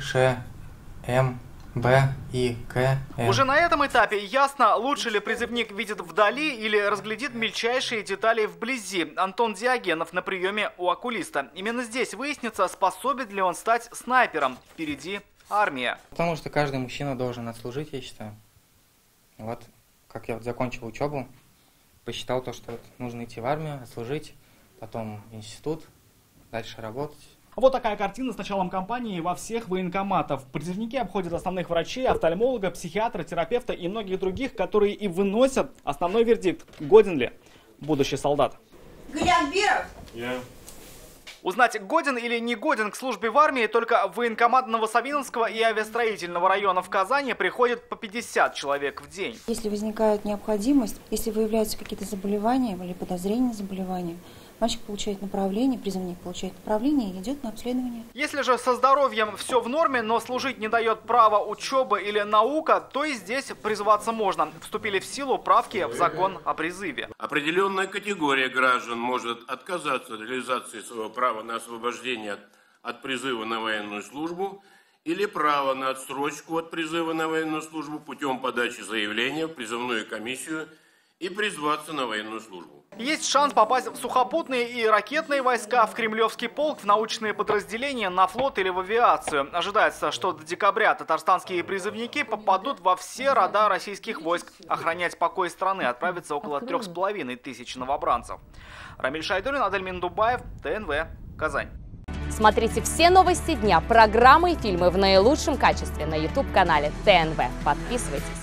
Ш, М, Б, И, К, Н. Уже на этом этапе ясно, лучше ли призывник видит вдали или разглядит мельчайшие детали вблизи. Антон Диогенов на приеме у окулиста. Именно здесь выяснится, способен ли он стать снайпером. Впереди армия. Потому что каждый мужчина должен отслужить, я считаю. Вот, как я закончил учебу, посчитал то, что нужно идти в армию, отслужить, потом институт, дальше работать. Вот такая картина с началом кампании во всех военкоматах. Призывники обходят основных врачей, офтальмолога, психиатра, терапевта и многих других, которые и выносят основной вердикт. Годен ли будущий солдат? Галианбиров? Узнать, годен или не годен к службе в армии, только в военкомат Новосавинского и авиастроительного района в Казани приходит по 50 человек в день. Если возникает необходимость, если выявляются какие-то заболевания или подозрения на заболевания, мальчик получает направление, призывник получает направление и идет на обследование. Если же со здоровьем все в норме, но служить не дает право учеба или наука, то и здесь призываться можно. Вступили в силу правки в закон о призыве. Определенная категория граждан может отказаться от реализации своего права на освобождение от призыва на военную службу или право на отсрочку от призыва на военную службу путем подачи заявления в призывную комиссию и призваться на военную службу. Есть шанс попасть в сухопутные и ракетные войска, в Кремлевский полк, в научные подразделения, на флот или в авиацию. Ожидается, что до декабря татарстанские призывники попадут во все рода российских войск. Охранять покой страны отправится около 3500 новобранцев. Рамиль Шайдуллин, Адель Миндубаев, ТНВ, Казань. Смотрите все новости дня, программы и фильмы в наилучшем качестве на YouTube-канале ТНВ. Подписывайтесь.